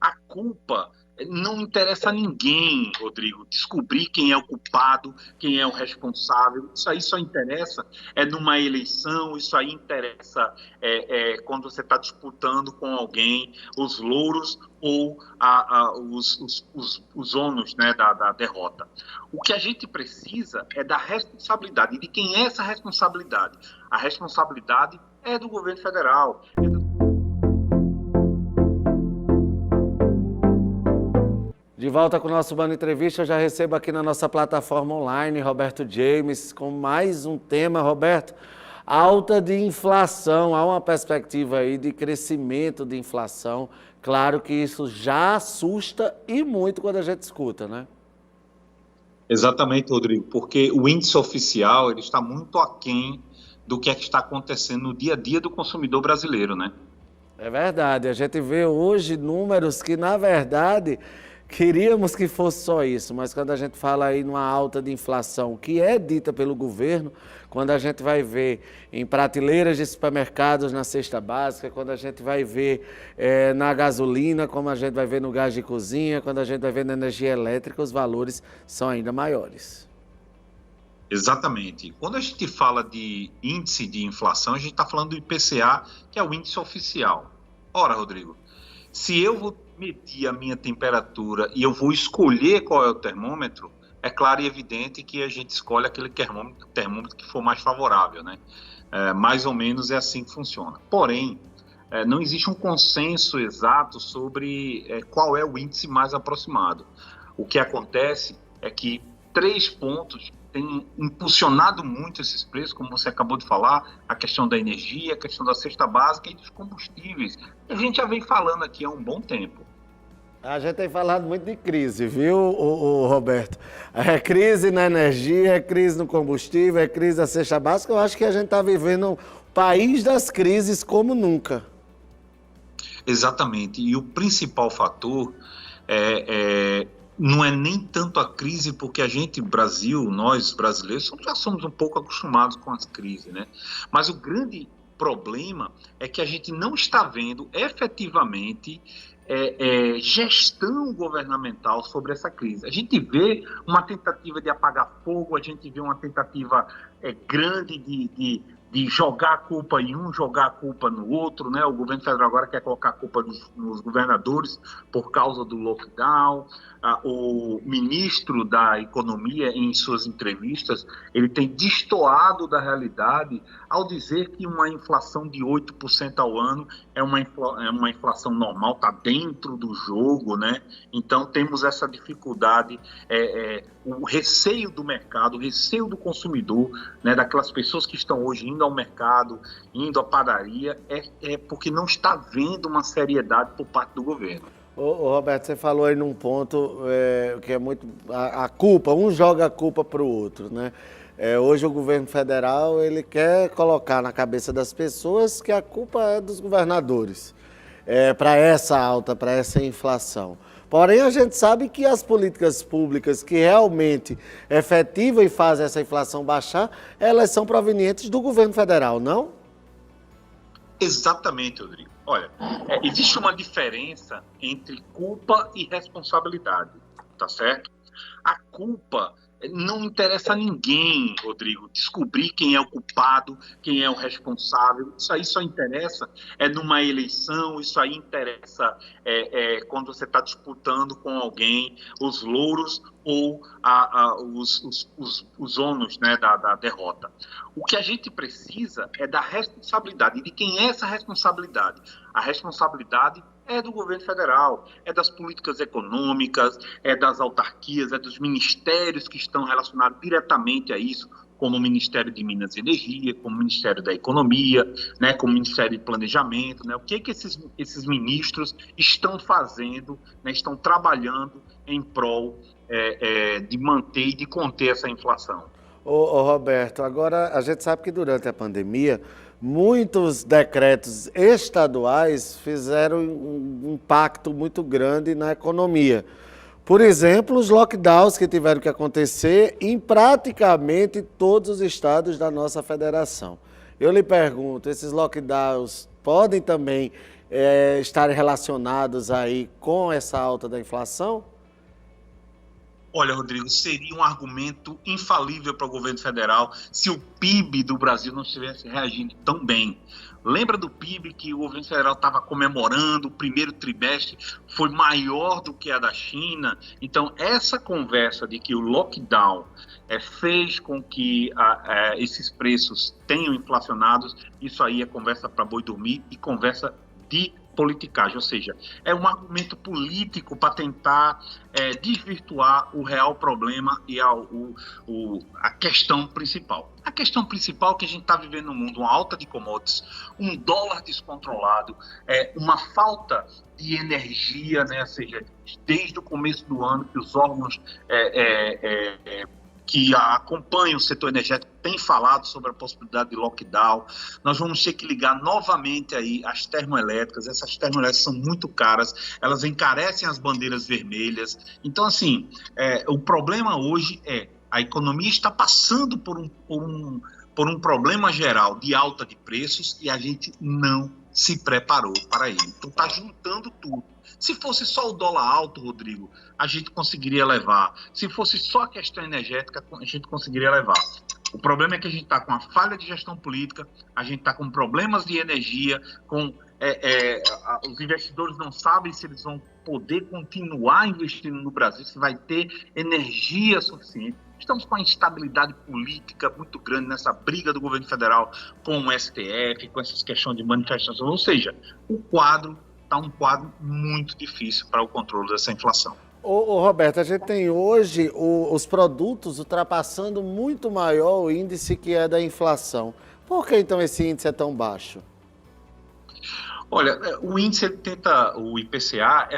A culpa não interessa a ninguém, Rodrigo, descobrir quem é o culpado, quem é o responsável. Isso aí só interessa numa eleição, isso aí interessa quando você está disputando com alguém os louros ou os ônus, né, da derrota. O que a gente precisa é da responsabilidade. E de quem é essa responsabilidade? A responsabilidade é do governo federal. De volta com o nosso Bando Entrevista, eu já recebo aqui na nossa plataforma online Roberto James com mais um tema, Roberto, alta de inflação, há uma perspectiva aí de crescimento de inflação, claro que isso já assusta e muito quando a gente escuta, né? Exatamente, Rodrigo, porque o índice oficial ele está muito aquém do que é que está acontecendo no dia a dia do consumidor brasileiro, né? É verdade, a gente vê hoje números que, na verdade, queríamos que fosse só isso, mas quando a gente fala aí numa alta de inflação que é dita pelo governo, quando a gente vai ver em prateleiras de supermercados na cesta básica, quando a gente vai ver na gasolina, como a gente vai ver no gás de cozinha, quando a gente vai ver na energia elétrica, os valores são ainda maiores. Exatamente. Quando a gente fala de índice de inflação, a gente está falando do IPCA, que é o índice oficial. Ora, Rodrigo, se eu vou medir a minha temperatura e eu vou escolher qual é o termômetro, é claro e evidente que a gente escolhe aquele termômetro que for mais favorável, né? Mais ou menos é assim que funciona. Porém, não existe um consenso exato sobre qual é o índice mais aproximado. O que acontece é que 3 pontos têm impulsionado muito esses preços, como você acabou de falar, a questão da energia, a questão da cesta básica e dos combustíveis. A gente já vem falando aqui há um bom tempo. A gente tem falado muito de crise, viu, o Roberto? É crise na energia, é crise no combustível, é crise da cesta básica. Eu acho que a gente está vivendo o país das crises como nunca. Exatamente. E o principal fator não é nem tanto a crise, porque a gente, Brasil, nós brasileiros, já somos um pouco acostumados com as crises, né? Mas o grande problema é que a gente não está vendo efetivamente gestão governamental sobre essa crise. A gente vê uma tentativa de apagar fogo, a gente vê uma tentativa grande de jogar a culpa em um, jogar a culpa no outro, né? O governo federal agora quer colocar a culpa nos governadores por causa do lockdown. O ministro da Economia, em suas entrevistas, ele tem destoado da realidade ao dizer que uma inflação de 8% ao ano é uma inflação normal, está dentro do jogo, né? Então temos essa dificuldade, o receio do mercado, o receio do consumidor, né, daquelas pessoas que estão hoje indo ao mercado, indo à padaria, porque não está vendo uma seriedade por parte do governo. Ô, Roberto, você falou aí num ponto que é muito a culpa, um joga a culpa para o outro, né? Hoje o governo federal ele quer colocar na cabeça das pessoas que a culpa é dos governadores para essa alta, para essa inflação. Porém, a gente sabe que as políticas públicas que realmente efetivam e fazem essa inflação baixar, elas são provenientes do governo federal, não? Exatamente, Rodrigo. Olha, existe uma diferença entre culpa e responsabilidade, tá certo? A culpa não interessa a ninguém, Rodrigo, descobrir quem é o culpado, quem é o responsável. Isso aí só interessa numa eleição, isso aí interessa quando você está disputando com alguém os louros ou os ônus, né, da derrota. O que a gente precisa é da responsabilidade. E de quem é essa responsabilidade? A responsabilidade é do governo federal, é das políticas econômicas, é das autarquias, é dos ministérios que estão relacionados diretamente a isso, como o Ministério de Minas e Energia, como o Ministério da Economia, né, como o Ministério de Planejamento, né, o que esses ministros estão fazendo, né, estão trabalhando em prol de manter e de conter essa inflação. Ô, Roberto, agora a gente sabe que durante a pandemia, muitos decretos estaduais fizeram um impacto muito grande na economia. Por exemplo, os lockdowns que tiveram que acontecer em praticamente todos os estados da nossa federação. Eu lhe pergunto, esses lockdowns podem também estarem relacionados aí com essa alta da inflação? Olha, Rodrigo, seria um argumento infalível para o governo federal se o PIB do Brasil não estivesse reagindo tão bem. Lembra do PIB que o governo federal estava comemorando, o primeiro trimestre foi maior do que a da China? Então, essa conversa de que o lockdown fez com que esses preços tenham inflacionados, isso aí é conversa para boi dormir e conversa de politicagem, ou seja, é um argumento político para tentar desvirtuar o real problema e a questão principal. A questão principal é que a gente está vivendo no mundo, uma alta de commodities, um dólar descontrolado, uma falta de energia, né? Ou seja, desde o começo do ano que os órgãos que acompanham o setor energético têm falado sobre a possibilidade de lockdown. Nós vamos ter que ligar novamente aí as termoelétricas. Essas termoelétricas são muito caras, elas encarecem as bandeiras vermelhas. Então, assim, o problema hoje a economia está passando por um problema geral de alta de preços e a gente não se preparou para ele. Então, está juntando tudo. Se fosse só o dólar alto, Rodrigo, a gente conseguiria levar. Se fosse só a questão energética, a gente conseguiria levar. O problema é que a gente está com a falha de gestão política, a gente está com problemas de energia, os investidores não sabem se eles vão poder continuar investindo no Brasil, se vai ter energia suficiente. Estamos com uma instabilidade política muito grande nessa briga do governo federal com o STF, com essas questões de manifestação. Ou seja, o quadro está um quadro muito difícil para o controle dessa inflação. Ô Roberto, a gente tem hoje os produtos ultrapassando muito maior o índice que é da inflação. Por que então esse índice é tão baixo? Olha, o índice o IPCA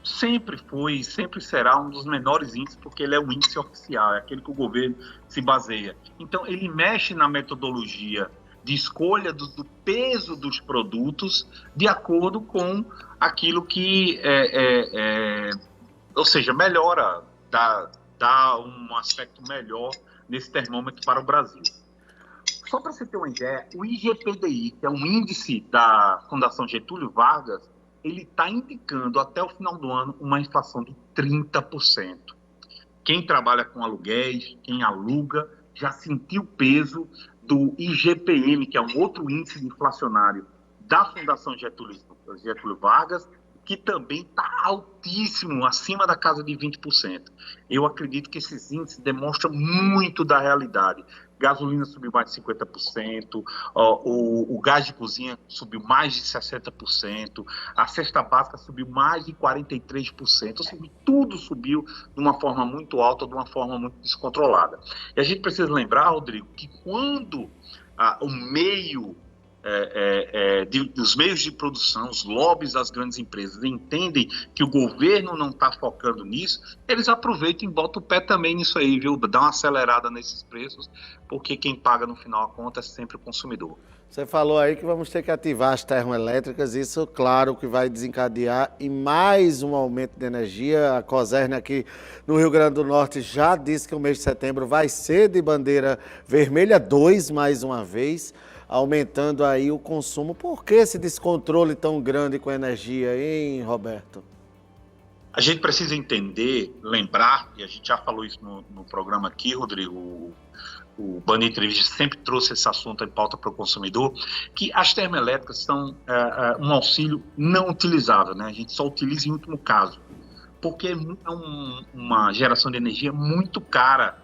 sempre foi e sempre será um dos menores índices, porque ele é o índice oficial, é aquele que o governo se baseia. Então, ele mexe na metodologia de escolha do peso dos produtos de acordo com aquilo que, ou seja, melhora, dá um aspecto melhor nesse termômetro para o Brasil. Só para você ter uma ideia, o IGPDI, que é um índice da Fundação Getúlio Vargas, ele está indicando até o final do ano uma inflação de 30%. Quem trabalha com aluguéis, quem aluga, já sentiu o peso do IGPM, que é um outro índice inflacionário da Fundação Getúlio Vargas, que também está altíssimo, acima da casa de 20%. Eu acredito que esses índices demonstram muito da realidade. Gasolina subiu mais de 50%, o gás de cozinha subiu mais de 60%, a cesta básica subiu mais de 43%, ou seja, tudo subiu de uma forma muito alta, de uma forma muito descontrolada. E a gente precisa lembrar, Rodrigo, que quando o meio dos meios de produção, os lobbies das grandes empresas entendem que o governo não está focando nisso, eles aproveitam e botam o pé também nisso aí, viu? Dá uma acelerada nesses preços, porque quem paga no final a conta é sempre o consumidor. Você falou aí que vamos ter que ativar as termoelétricas, isso, claro, que vai desencadear em mais um aumento de energia. A Coserna aqui no Rio Grande do Norte já disse que o mês de setembro vai ser de bandeira vermelha 2, mais uma vez, aumentando aí o consumo. Por que esse descontrole tão grande com a energia, hein, Roberto? A gente precisa entender, lembrar, e a gente já falou isso no programa aqui, Rodrigo, o Band Entrevista sempre trouxe esse assunto em pauta para o consumidor, que as termoelétricas são um auxílio não utilizável, né? A gente só utiliza em último caso, porque é uma geração de energia muito cara,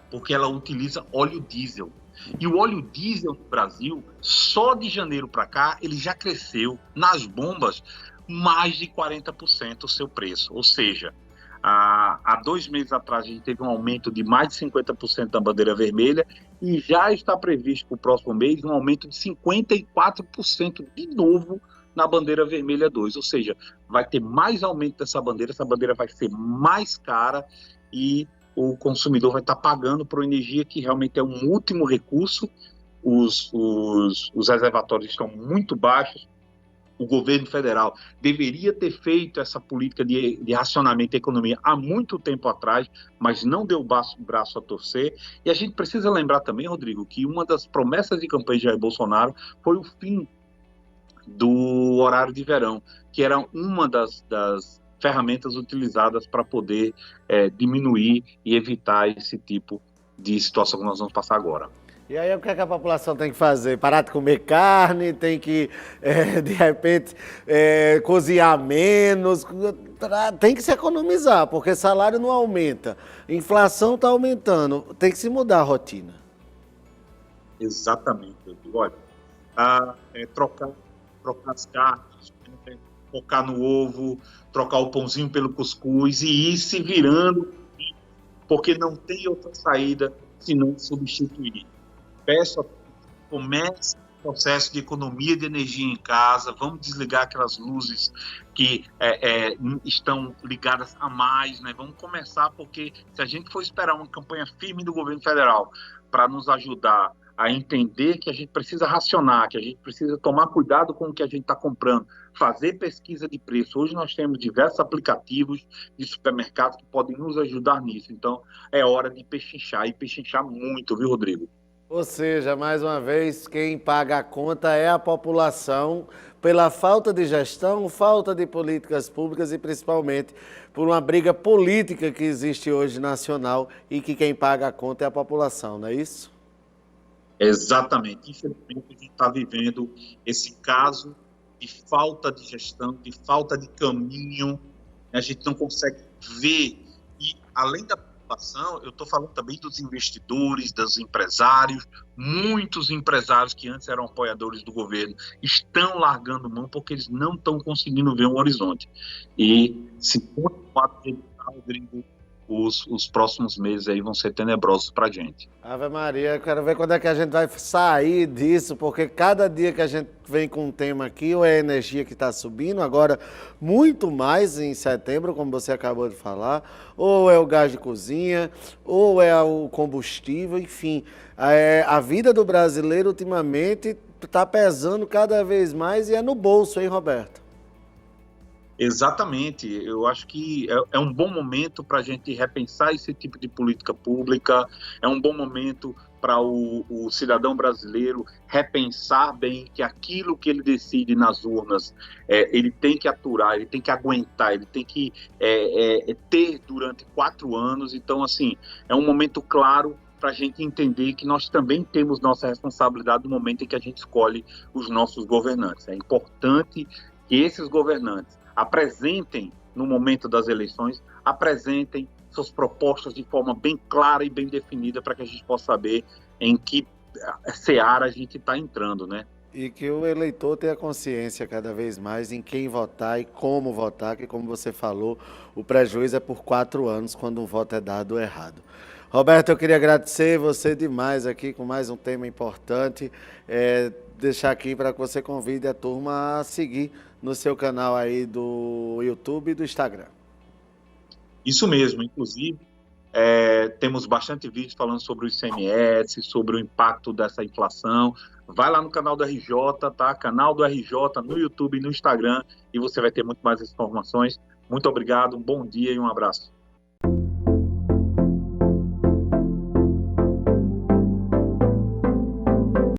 porque ela utiliza óleo diesel. E o óleo diesel no Brasil, só de janeiro para cá, ele já cresceu nas bombas mais de 40% o seu preço. Ou seja, há 2 meses atrás a gente teve um aumento de mais de 50% da bandeira vermelha e já está previsto para o próximo mês um aumento de 54% de novo na bandeira vermelha 2. Ou seja, vai ter mais aumento dessa bandeira, essa bandeira vai ser mais cara e o consumidor vai estar pagando por energia que realmente é um último recurso. Os reservatórios estão muito baixos. O governo federal deveria ter feito essa política de racionamento da economia há muito tempo atrás, mas não deu braço a torcer. E a gente precisa lembrar também, Rodrigo, que uma das promessas de campanha de Jair Bolsonaro foi o fim do horário de verão, que era uma das ferramentas utilizadas para poder diminuir e evitar esse tipo de situação que nós vamos passar agora. E aí o que é que a população tem que fazer? Parar de comer carne, tem que, de repente, cozinhar menos, tem que se economizar, porque salário não aumenta, inflação está aumentando, tem que se mudar a rotina. Exatamente, Rodrigo. Olha, trocar as carnes, focar no ovo, trocar o pãozinho pelo cuscuz e ir se virando, porque não tem outra saída senão substituir. Peço a que comece o processo de economia de energia em casa, vamos desligar aquelas luzes que estão ligadas a mais, né? Vamos começar, porque se a gente for esperar uma campanha firme do governo federal para nos ajudar a entender que a gente precisa racionar, que a gente precisa tomar cuidado com o que a gente está comprando, fazer pesquisa de preço. Hoje nós temos diversos aplicativos de supermercado que podem nos ajudar nisso. Então, é hora de pechinchar, e pechinchar muito, viu, Rodrigo? Ou seja, mais uma vez, quem paga a conta é a população pela falta de gestão, falta de políticas públicas e principalmente por uma briga política que existe hoje nacional e que quem paga a conta é a população, não é isso? Exatamente. Infelizmente, a gente está vivendo esse caso de falta de gestão, de falta de caminho. A gente não consegue ver. E, além da população, eu estou falando também dos investidores, dos empresários. Muitos empresários que antes eram apoiadores do governo estão largando mão porque eles não estão conseguindo ver um horizonte. E, se continuar do jeito que está, Rodrigo, os próximos meses aí vão ser tenebrosos para a gente. Ave Maria, eu quero ver quando é que a gente vai sair disso, porque cada dia que a gente vem com um tema aqui, ou é a energia que está subindo, agora muito mais em setembro, como você acabou de falar, ou é o gás de cozinha, ou é o combustível, enfim. A vida do brasileiro ultimamente está pesando cada vez mais e é no bolso, hein, Roberto? Exatamente, eu acho que é um bom momento para a gente repensar esse tipo de política pública, é um bom momento para o cidadão brasileiro repensar bem que aquilo que ele decide nas urnas, ele tem que aturar, ele tem que aguentar, ele tem que ter durante 4 anos. Então, assim, é um momento claro para a gente entender que nós também temos nossa responsabilidade no momento em que a gente escolhe os nossos governantes. É importante que esses governantes apresentem, no momento das eleições, apresentem suas propostas de forma bem clara e bem definida para que a gente possa saber em que seara a gente está entrando, né? E que o eleitor tenha consciência cada vez mais em quem votar e como votar, que como você falou, o prejuízo é por 4 anos quando um voto é dado errado. Roberto, eu queria agradecer você demais aqui com mais um tema importante, deixar aqui para que você convide a turma a seguir no seu canal aí do YouTube e do Instagram. Isso mesmo, inclusive temos bastante vídeos falando sobre o ICMS, sobre o impacto dessa inflação. Vai lá no canal do RJ, tá? Canal do RJ no YouTube e no Instagram, e você vai ter muito mais informações. Muito obrigado, um bom dia e um abraço.